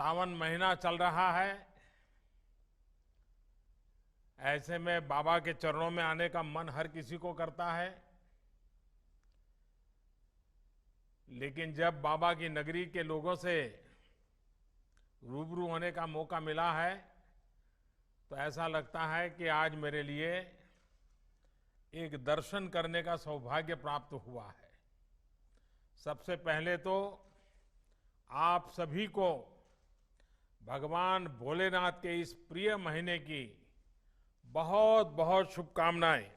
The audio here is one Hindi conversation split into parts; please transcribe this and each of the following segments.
सावन महीना चल रहा है। ऐसे में बाबा के चरणों में आने का मन हर किसी को करता है। लेकिन जब बाबा की नगरी के लोगों से रूबरू होने का मौका मिला है तो ऐसा लगता है कि आज मेरे लिए एक दर्शन करने का सौभाग्य प्राप्त हुआ है। सबसे पहले तो आप सभी को भगवान भोलेनाथ के इस प्रिय महीने की बहुत बहुत शुभकामनाएं।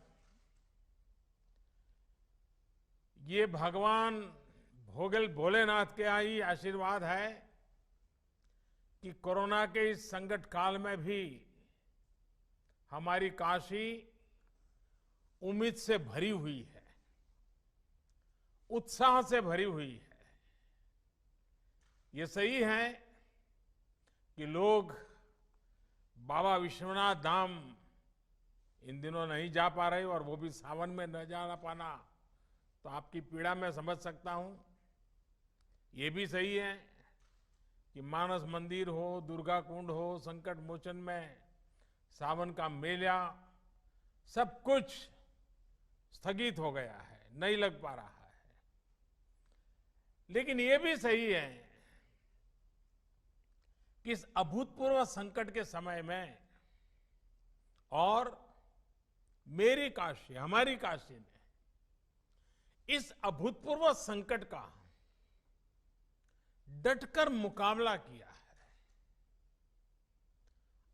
ये भगवान भोलेनाथ के ही आशीर्वाद है कि कोरोना के इस संकट काल में भी हमारी काशी उम्मीद से भरी हुई है, उत्साह से भरी हुई है। ये सही है कि लोग बाबा विश्वनाथ धाम इन दिनों नहीं जा पा रहे और वो भी सावन में न जा पाना, तो आपकी पीड़ा मैं समझ सकता हूं। ये भी सही है कि मानस मंदिर हो, दुर्गा कुंड हो, संकट मोचन में सावन का मेला, सब कुछ स्थगित हो गया है, नहीं लग पा रहा है। लेकिन ये भी सही है कि इस अभूतपूर्व संकट के समय में और मेरी काशी, हमारी काशी ने इस अभूतपूर्व संकट का डटकर मुकाबला किया है।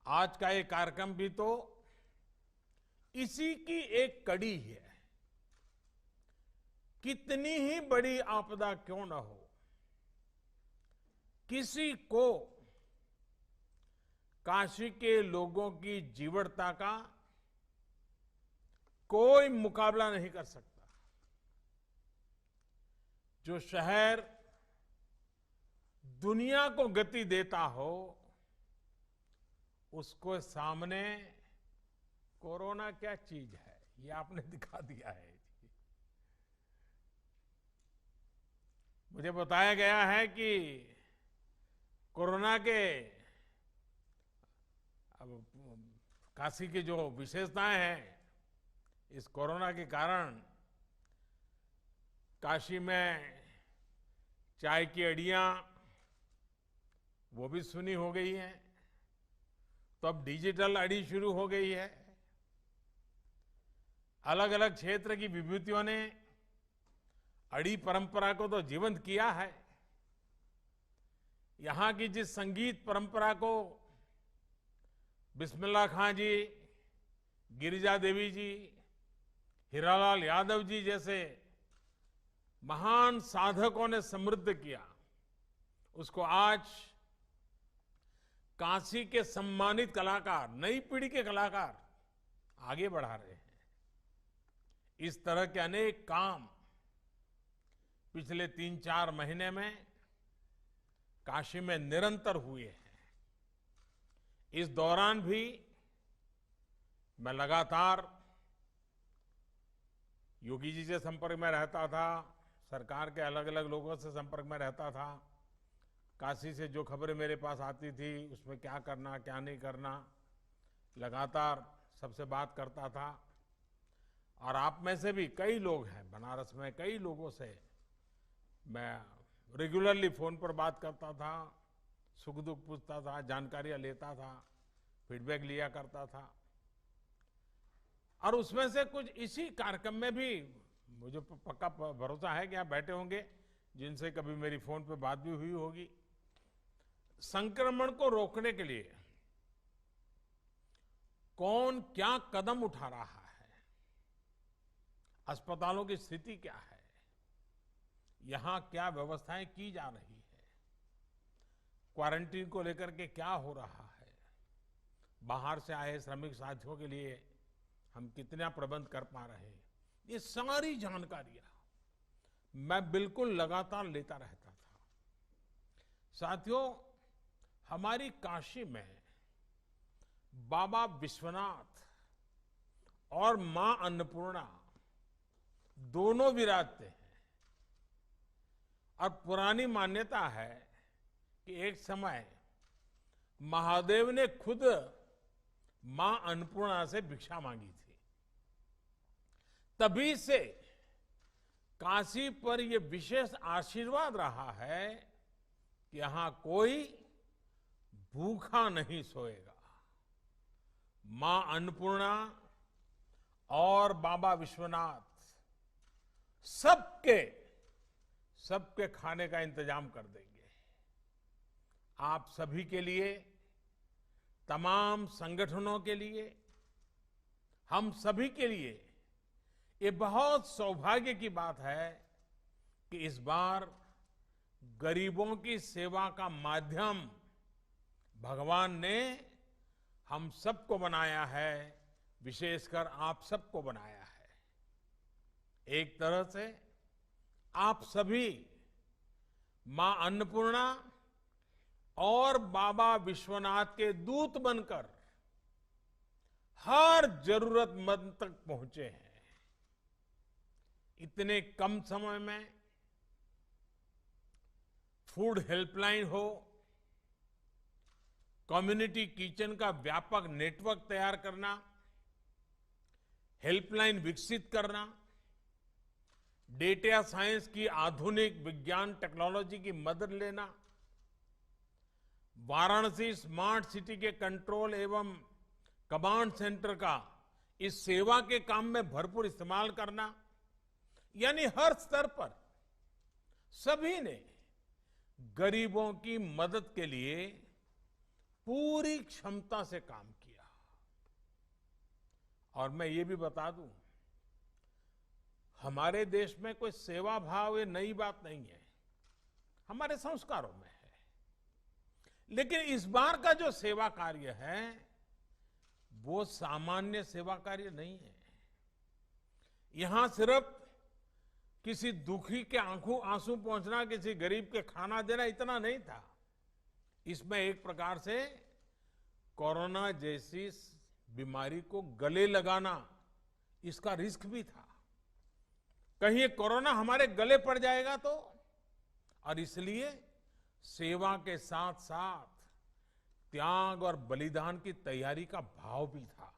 आज का ये कार्यक्रम भी तो इसी की एक कड़ी है। कितनी ही बड़ी आपदा क्यों न हो, किसी को काशी के लोगों की जीवटता का कोई मुकाबला नहीं कर सकता। जो शहर दुनिया को गति देता हो, उसको सामने कोरोना क्या चीज है, ये आपने दिखा दिया है। मुझे बताया गया है कि कोरोना के अब काशी की जो विशेषताएं हैं, इस कोरोना के कारण काशी में चाय की अड़ियां वो भी सुनी हो गई हैं, तो अब डिजिटल अड़ी शुरू हो गई है। अलग अलग क्षेत्र की विभूतियों ने अड़ी परंपरा को तो जीवंत किया है। यहां की जिस संगीत परंपरा को बिस्मिल्लाह खां जी, गिरिजा देवी जी, हीरालाल यादव जी जैसे महान साधकों ने समृद्ध किया, उसको आज काशी के सम्मानित कलाकार, नई पीढ़ी के कलाकार आगे बढ़ा रहे हैं। इस तरह के अनेक काम पिछले 3-4 महीने में काशी में निरंतर हुए हैं। इस दौरान भी मैं लगातार योगी जी से संपर्क में रहता था, सरकार के अलग अलग लोगों से संपर्क में रहता था। काशी से जो खबरें मेरे पास आती थी उसमें क्या करना, क्या नहीं करना, लगातार सबसे बात करता था। और आप में से भी कई लोग हैं, बनारस में कई लोगों से मैं रेगुलरली फोन पर बात करता था, सुख दुख पूछता था, जानकारियां लेता था, फीडबैक लिया करता था। और उसमें से कुछ इसी कार्यक्रम में भी मुझे पक्का भरोसा है कि आप बैठे होंगे जिनसे कभी मेरी फोन पे बात भी हुई होगी। संक्रमण को रोकने के लिए कौन क्या कदम उठा रहा है, अस्पतालों की स्थिति क्या है, यहां क्या व्यवस्थाएं की जा रही है, क्वारंटीन को लेकर के क्या हो रहा है, बाहर से आए श्रमिक साथियों के लिए हम कितना प्रबंध कर पा रहे हैं, ये सारी जानकारियां मैं बिल्कुल लगातार लेता रहता था। साथियों, हमारी काशी में बाबा विश्वनाथ और मां अन्नपूर्णा दोनों विराजते हैं। और पुरानी मान्यता है कि एक समय महादेव ने खुद मां अन्नपूर्णा से भिक्षा मांगी थी। तभी से काशी पर यह विशेष आशीर्वाद रहा है कि यहां कोई भूखा नहीं सोएगा। मां अन्नपूर्णा और बाबा विश्वनाथ सबके सबके खाने का इंतजाम कर देंगे। आप सभी के लिए, तमाम संगठनों के लिए, हम सभी के लिए ये बहुत सौभाग्य की बात है कि इस बार गरीबों की सेवा का माध्यम भगवान ने हम सबको बनाया है, विशेषकर आप सबको बनाया है। एक तरह से आप सभी मां अन्नपूर्णा और बाबा विश्वनाथ के दूत बनकर हर जरूरतमंद तक पहुंचे हैं। इतने कम समय में फूड हेल्पलाइन हो, कम्युनिटी किचन का व्यापक नेटवर्क तैयार करना, हेल्पलाइन विकसित करना, डेटा साइंस की आधुनिक विज्ञान टेक्नोलॉजी की मदद लेना, वाराणसी स्मार्ट सिटी के कंट्रोल एवं कमांड सेंटर का इस सेवा के काम में भरपूर इस्तेमाल करना, यानी हर स्तर पर सभी ने गरीबों की मदद के लिए पूरी क्षमता से काम किया। और मैं ये भी बता दूं, हमारे देश में कोई सेवा भाव ये नई बात नहीं है, हमारे संस्कारों में है। लेकिन इस बार का जो सेवा कार्य है वो सामान्य सेवा कार्य नहीं है। यहां सिर्फ किसी दुखी के आंखों आंसू पहुंचना, किसी गरीब के खाना देना इतना नहीं था। इसमें एक प्रकार से कोरोना जैसी बीमारी को गले लगाना, इसका रिस्क भी था। कहीं ये कोरोना हमारे गले पड़ जाएगा तो, और इसलिए सेवा के साथ साथ त्याग और बलिदान की तैयारी का भाव भी था।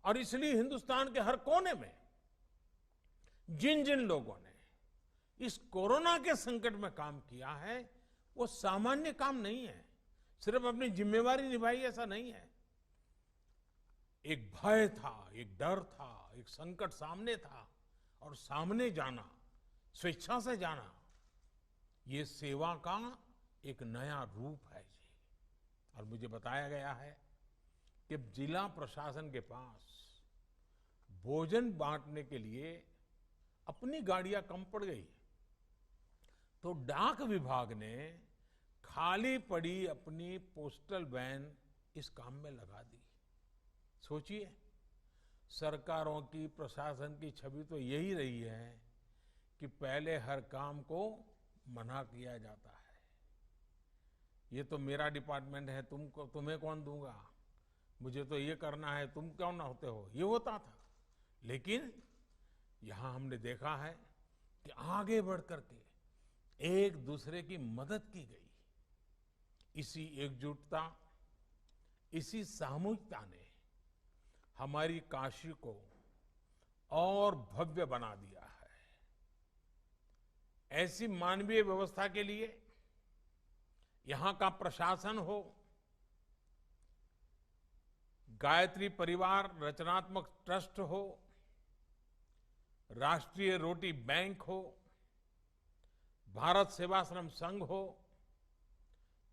और इसलिए हिंदुस्तान के हर कोने में जिन जिन लोगों ने इस कोरोना के संकट में काम किया है वो सामान्य काम नहीं है। सिर्फ अपनी जिम्मेवारी निभाई ऐसा नहीं है। एक भय था, एक डर था, एक संकट सामने था, और सामने जाना, स्वेच्छा से जाना, ये सेवा का एक नया रूप है जी। और मुझे बताया गया है कि जिला प्रशासन के पास भोजन बांटने के लिए अपनी गाड़ियां कम पड़ गई, तो डाक विभाग ने खाली पड़ी अपनी पोस्टल वैन इस काम में लगा दी। सोचिए, सरकारों की, प्रशासन की छवि तो यही रही है कि पहले हर काम को मना किया जाता है। ये तो मेरा डिपार्टमेंट है, तुम्हें कौन दूंगा, मुझे तो ये करना है, तुम क्यों ना होते हो, ये होता था। लेकिन यहां हमने देखा है कि आगे बढ़ करके एक दूसरे की मदद की गई। इसी एकजुटता, इसी सामूहिकता ने हमारी काशी को और भव्य बना दिया है। ऐसी मानवीय व्यवस्था के लिए यहां का प्रशासन हो, गायत्री परिवार रचनात्मक ट्रस्ट हो, राष्ट्रीय रोटी बैंक हो, भारत सेवाश्रम संघ हो,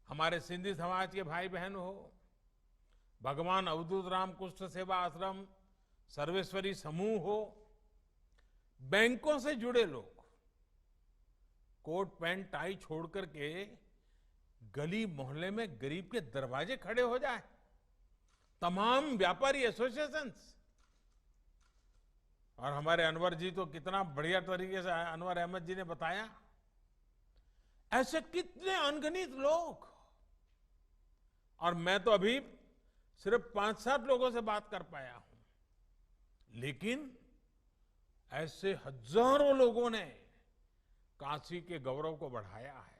हमारे सिंधी समाज के भाई बहन हो, भगवान अवधूत राम कुष्ठ सेवा आश्रम, सर्वेश्वरी समूह हो, बैंकों से जुड़े लोग कोट पैंट टाई छोड़ करके गली मोहल्ले में गरीब के दरवाजे खड़े हो जाए, तमाम व्यापारी एसोसिएशंस। और हमारे अनवर जी तो कितना बढ़िया तरीके से, अनवर अहमद जी ने बताया, ऐसे कितने अनगिनत लोग। और मैं तो अभी सिर्फ 5-7 लोगों से बात कर पाया हूं, लेकिन ऐसे हजारों लोगों ने काशी के गौरव को बढ़ाया है।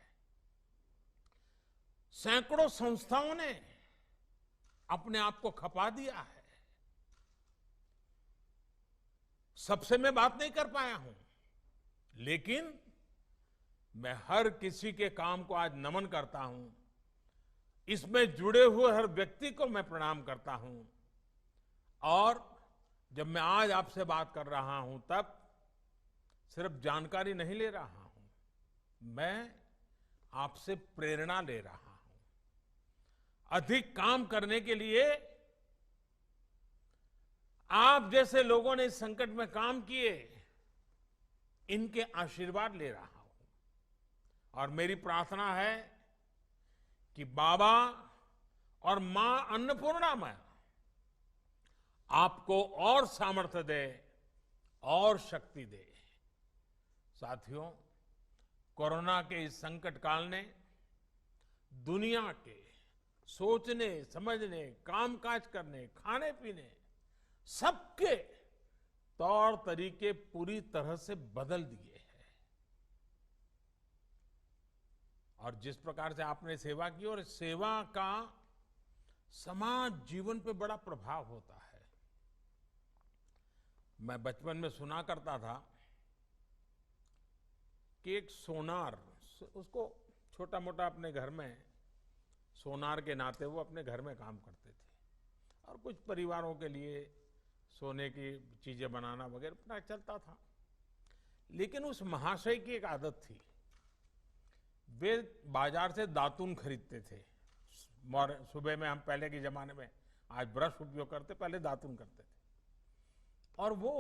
सैकड़ों संस्थाओं ने अपने आप को खपा दिया है। सबसे मैं बात नहीं कर पाया हूं, लेकिन मैं हर किसी के काम को आज नमन करता हूं। इसमें जुड़े हुए हर व्यक्ति को मैं प्रणाम करता हूं। और जब मैं आज आपसे बात कर रहा हूं, तब सिर्फ जानकारी नहीं ले रहा हूं, मैं आपसे प्रेरणा ले रहा हूं। अधिक काम करने के लिए आप जैसे लोगों ने इस संकट में काम किए, इनके आशीर्वाद ले रहा हूं। और मेरी प्रार्थना है कि बाबा और मां अन्नपूर्णामय आपको और सामर्थ्य दे और शक्ति दे। साथियों, कोरोना के इस संकट काल ने दुनिया के सोचने, समझने, कामकाज करने, खाने पीने, सबके तौर तरीके पूरी तरह से बदल दिए हैं। और जिस प्रकार से आपने सेवा की, और सेवा का समाज जीवन पे बड़ा प्रभाव होता है। मैं बचपन में सुना करता था कि एक सोनार, उसको छोटा मोटा अपने घर में सोनार के नाते वो अपने घर में काम करते थे, और कुछ परिवारों के लिए सोने की चीजें बनाना वगैरह अपना चलता था। लेकिन उस महाशय की एक आदत थी, वे बाजार से दातुन खरीदते थे। सुबह में, हम पहले के जमाने में आज ब्रश उपयोग करते, पहले दातुन करते थे। और वो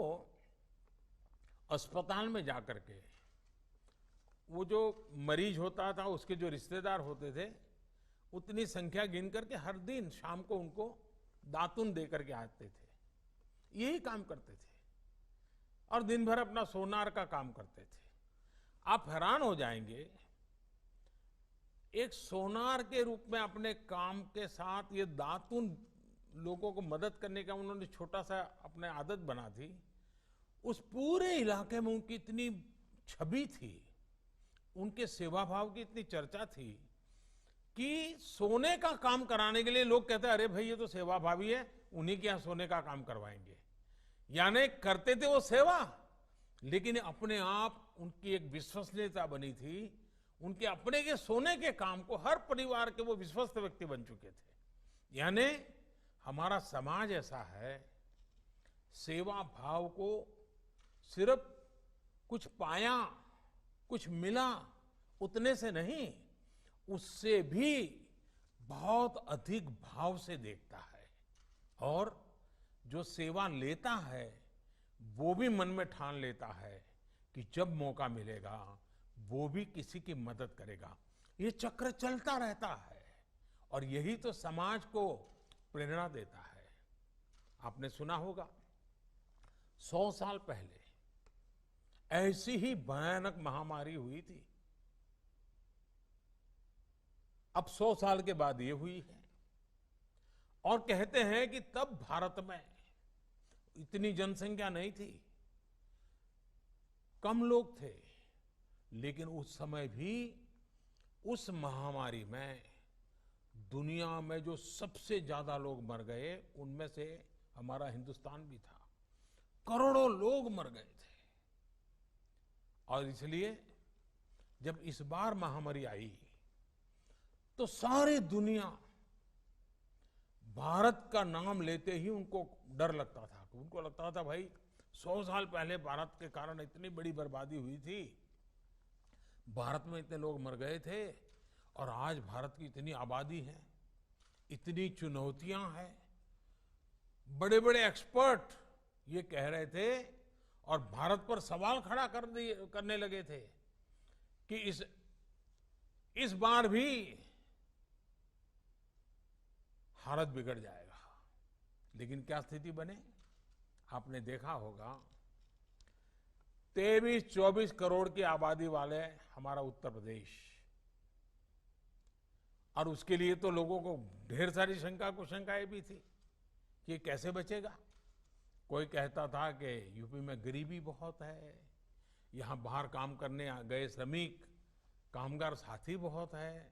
अस्पताल में जाकर के वो जो मरीज होता था, उसके जो रिश्तेदार होते थे, उतनी संख्या गिन करके हर दिन शाम को उनको दातुन दे करके आते थे। यही काम करते थे और दिन भर अपना सोनार का काम करते थे। आप हैरान हो जाएंगे, एक सोनार के रूप में अपने काम के साथ ये दातुन लोगों को मदद करने का उन्होंने छोटा सा अपने आदत बना थी। उस पूरे इलाके में उनकी इतनी छवि थी, उनके सेवा भाव की इतनी चर्चा थी कि सोने का काम कराने के लिए लोग कहते, अरे भाई ये तो सेवा भावी है, उन्हीं के यहां सोने का काम करवाएंगे। यानी करते थे वो सेवा, लेकिन अपने आप उनकी एक विश्वसनीयता बनी थी। उनके अपने के सोने के काम को हर परिवार के वो विश्वस्त व्यक्ति बन चुके थे। यानी हमारा समाज ऐसा है, सेवा भाव को सिर्फ कुछ पाया, कुछ मिला, उतने से नहीं, उससे भी बहुत अधिक भाव से देखता है। और जो सेवा लेता है वो भी मन में ठान लेता है कि जब मौका मिलेगा वो भी किसी की मदद करेगा। ये चक्र चलता रहता है और यही तो समाज को प्रेरणा देता है। आपने सुना होगा 100 साल पहले ऐसी ही भयानक महामारी हुई थी। अब 100 साल के बाद ये हुई है। और कहते हैं कि तब भारत में इतनी जनसंख्या नहीं थी, कम लोग थे, लेकिन उस समय भी उस महामारी में दुनिया में जो सबसे ज्यादा लोग मर गए, उनमें से हमारा हिंदुस्तान भी था। करोड़ों लोग मर गए थे। और इसलिए जब इस बार महामारी आई तो सारी दुनिया भारत का नाम लेते ही उनको डर लगता था। उनको लगता था भाई 100 साल पहले भारत के कारण इतनी बड़ी बर्बादी हुई थी, भारत में इतने लोग मर गए थे, और आज भारत की इतनी आबादी है, इतनी चुनौतियां हैं। बड़े बड़े एक्सपर्ट ये कह रहे थे और भारत पर सवाल खड़ा करने लगे थे कि इस बार भी हालत बिगड़ जाएगा। लेकिन क्या स्थिति बने, आपने देखा होगा 23-24 करोड़ की आबादी वाले हमारा उत्तर प्रदेश, और उसके लिए तो लोगों को ढेर सारी कुशंकाएं भी थी कि ये कैसे बचेगा। कोई कहता था कि यूपी में गरीबी बहुत है, यहां बाहर काम करने गए श्रमिक कामगार साथी बहुत है,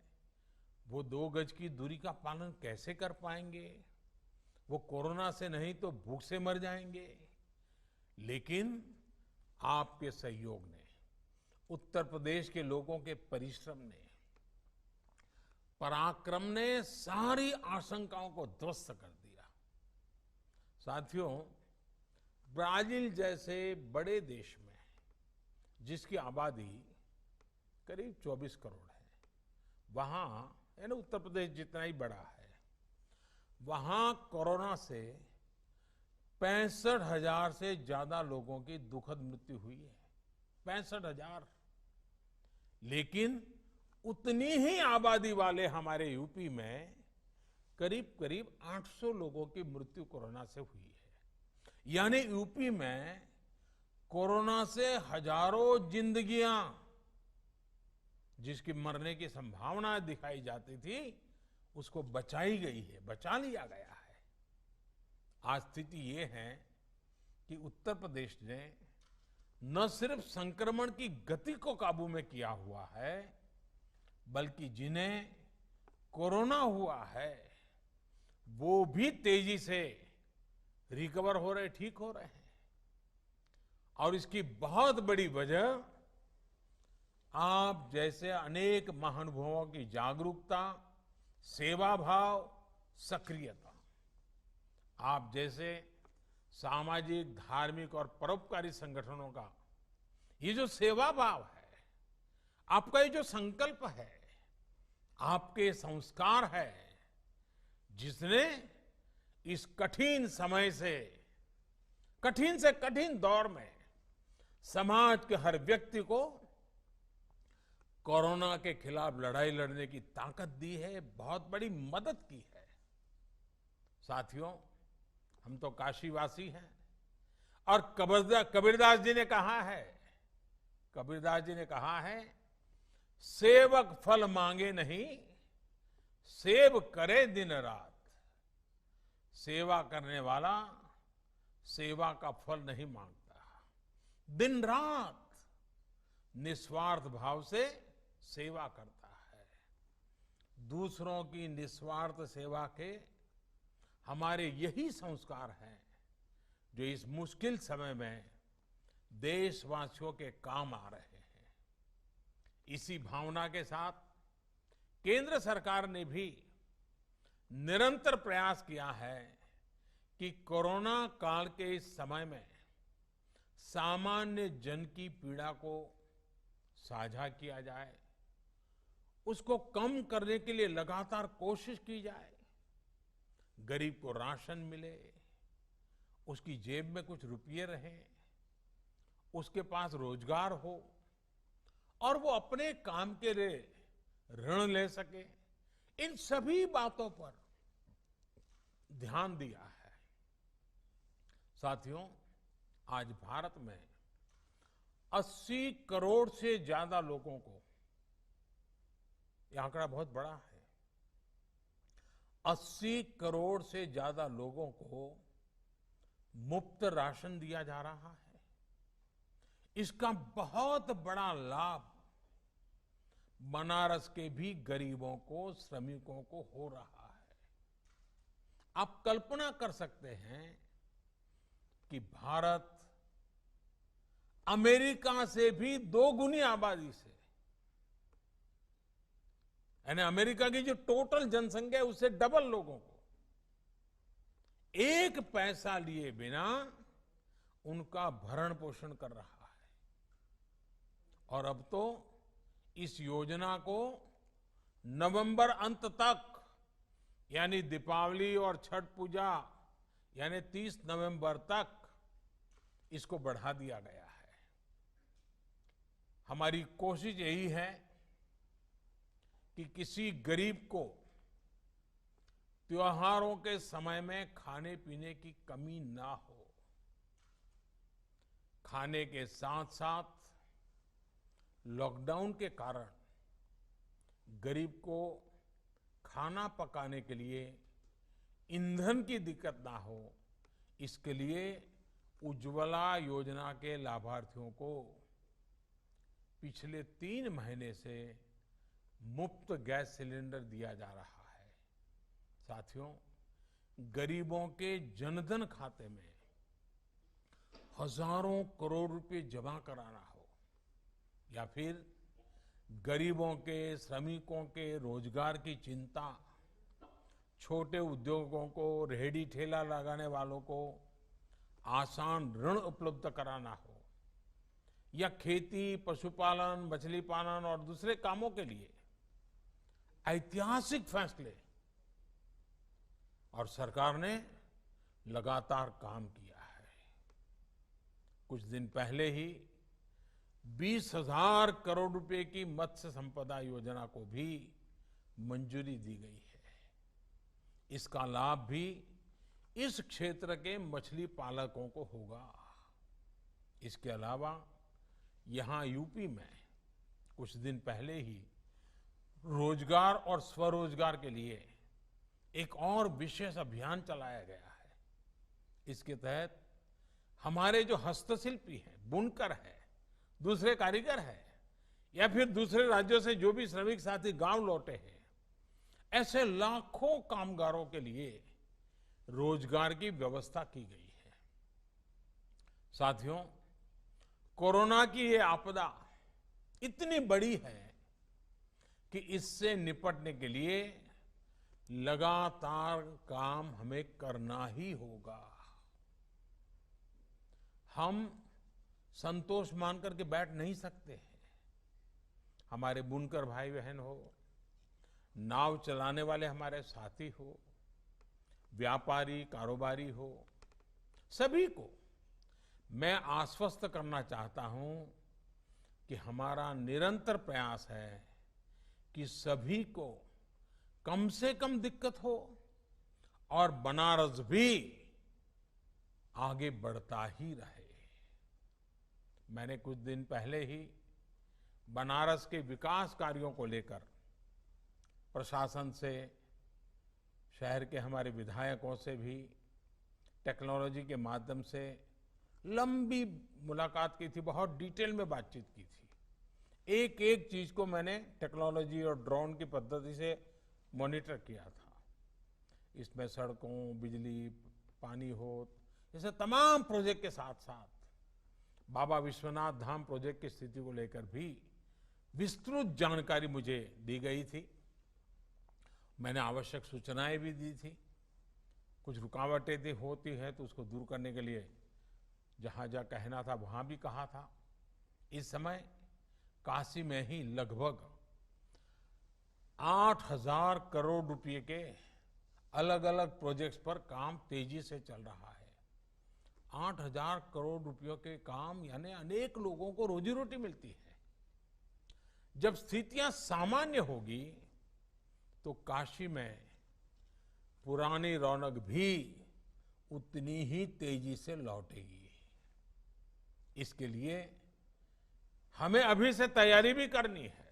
वो 2 गज की दूरी का पालन कैसे कर पाएंगे? वो कोरोना से नहीं तो भूख से मर जाएंगे। लेकिन आपके सहयोग ने, उत्तर प्रदेश के लोगों के परिश्रम ने, पराक्रम ने सारी आशंकाओं को ध्वस्त कर दिया। साथियों, ब्राजील जैसे बड़े देश में, जिसकी आबादी करीब 24 करोड़ है, वहां यानी उत्तर प्रदेश जितना ही बड़ा है, वहां कोरोना से 65,000 से ज्यादा लोगों की दुखद मृत्यु हुई है। 65,000। लेकिन उतनी ही आबादी वाले हमारे यूपी में करीब करीब 800 लोगों की मृत्यु कोरोना से हुई है। यानी यूपी में कोरोना से हजारों जिंदगियां, जिसकी मरने की संभावना दिखाई जाती थी, उसको बचाई गई है, बचा लिया गया है। आज स्थिति ये है कि उत्तर प्रदेश ने न सिर्फ संक्रमण की गति को काबू में किया हुआ है, बल्कि जिन्हें कोरोना हुआ है वो भी तेजी से रिकवर हो रहे, ठीक हो रहे हैं। और इसकी बहुत बड़ी वजह आप जैसे अनेक महानुभावों की जागरूकता, सेवा भाव, सक्रियता, आप जैसे सामाजिक, धार्मिक और परोपकारी संगठनों का ये जो सेवा भाव है, आपका ये जो संकल्प है, आपके संस्कार है, जिसने इस कठिन समय से कठिन दौर में समाज के हर व्यक्ति को कोरोना के खिलाफ लड़ाई लड़ने की ताकत दी है, बहुत बड़ी मदद की है। साथियों, हम तो काशीवासी हैं और कबीरदास जी ने कहा है, सेवक फल मांगे नहीं, सेव करे दिन रात। सेवा करने वाला सेवा का फल नहीं मांगता, दिन रात निस्वार्थ भाव से सेवा करता है। दूसरों की निस्वार्थ सेवा के हमारे यही संस्कार हैं जो इस मुश्किल समय में देशवासियों के काम आ रहे हैं। इसी भावना के साथ केंद्र सरकार ने भी निरंतर प्रयास किया है कि कोरोना काल के इस समय में सामान्य जन की पीड़ा को साझा किया जाए, उसको कम करने के लिए लगातार कोशिश की जाए। गरीब को राशन मिले, उसकी जेब में कुछ रुपये रहें, उसके पास रोजगार हो और वो अपने काम के लिए ऋण ले सके। इन सभी बातों पर ध्यान दिया है। साथियों, आज भारत में 80 करोड़ से ज्यादा लोगों को, यह आंकड़ा बहुत बड़ा है, 80 करोड़ से ज्यादा लोगों को मुफ्त राशन दिया जा रहा है। इसका बहुत बड़ा लाभ बनारस के भी गरीबों को, श्रमिकों को हो रहा है। आप कल्पना कर सकते हैं कि भारत अमेरिका से भी 2 गुनी आबादी से, यानी अमेरिका की जो टोटल जनसंख्या है उससे डबल लोगों को एक पैसा लिए बिना उनका भरण पोषण कर रहा है। और अब तो इस योजना को नवंबर अंत तक, यानी दीपावली और छठ पूजा यानी 30 नवंबर तक इसको बढ़ा दिया गया है। हमारी कोशिश यही है कि किसी गरीब को त्योहारों के समय में खाने पीने की कमी ना हो। खाने के साथ साथ लॉकडाउन के कारण गरीब को खाना पकाने के लिए ईंधन की दिक्कत ना हो, इसके लिए उज्ज्वला योजना के लाभार्थियों को पिछले 3 महीने से मुफ्त गैस सिलेंडर दिया जा रहा है। साथियों, गरीबों के जनधन खाते में हजारों करोड़ रुपए जमा कराना हो या फिर गरीबों के, श्रमिकों के रोजगार की चिंता, छोटे उद्योगों को, रेहड़ी ठेला लगाने वालों को आसान ऋण उपलब्ध कराना हो या खेती, पशुपालन, मछली पालन और दूसरे कामों के लिए ऐतिहासिक फैसले, और सरकार ने लगातार काम किया है। कुछ दिन पहले ही 20,000 करोड़ रुपए की मत्स्य संपदा योजना को भी मंजूरी दी गई है। इसका लाभ भी इस क्षेत्र के मछली पालकों को होगा। इसके अलावा यहां यूपी में कुछ दिन पहले ही रोजगार और स्वरोजगार के लिए एक और विशेष अभियान चलाया गया है। इसके तहत हमारे जो हस्तशिल्पी हैं, बुनकर हैं, दूसरे कारीगर हैं या फिर दूसरे राज्यों से जो भी श्रमिक साथी गांव लौटे हैं, ऐसे लाखों कामगारों के लिए रोजगार की व्यवस्था की गई है। साथियों, कोरोना की ये आपदा इतनी बड़ी है कि इससे निपटने के लिए लगातार काम हमें करना ही होगा। हम संतोष मान करके बैठ नहीं सकते हैं। हमारे बुनकर भाई बहन हो, नाव चलाने वाले हमारे साथी हो, व्यापारी, कारोबारी हो, सभी को मैं आश्वस्त करना चाहता हूं कि हमारा निरंतर प्रयास है कि सभी को कम से कम दिक्कत हो और बनारस भी आगे बढ़ता ही रहे। मैंने कुछ दिन पहले ही बनारस के विकास कार्यों को लेकर प्रशासन से, शहर के हमारे विधायकों से भी टेक्नोलॉजी के माध्यम से लंबी मुलाकात की थी, बहुत डिटेल में बातचीत की थी। एक एक चीज को मैंने टेक्नोलॉजी और ड्रोन की पद्धति से मॉनिटर किया था। इसमें सड़कों, बिजली, पानी हो, जैसे तमाम प्रोजेक्ट के साथ साथ बाबा विश्वनाथ धाम प्रोजेक्ट की स्थिति को लेकर भी विस्तृत जानकारी मुझे दी गई थी। मैंने आवश्यक सूचनाएं भी दी थी। कुछ रुकावटें होती हैं तो उसको दूर करने के लिए जहां जहां कहना था वहां भी कहा था। इस समय काशी में ही लगभग 8,000 करोड़ रुपए के अलग अलग प्रोजेक्ट्स पर काम तेजी से चल रहा है। 8,000 करोड़ रुपयों के काम यानी अनेक लोगों को रोजी रोटी मिलती है। जब स्थितियां सामान्य होगी तो काशी में पुरानी रौनक भी उतनी ही तेजी से लौटेगी। इसके लिए हमें अभी से तैयारी भी करनी है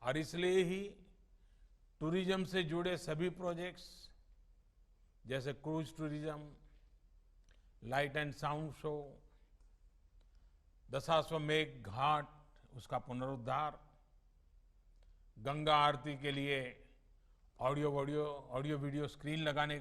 और इसलिए ही टूरिज्म से जुड़े सभी प्रोजेक्ट्स जैसे cruise tourism, light and sound show, Dashashwamedh Ghat उसका पुनरुद्धार, गंगा आरती के लिए ऑडियो वीडियो स्क्रीन लगाने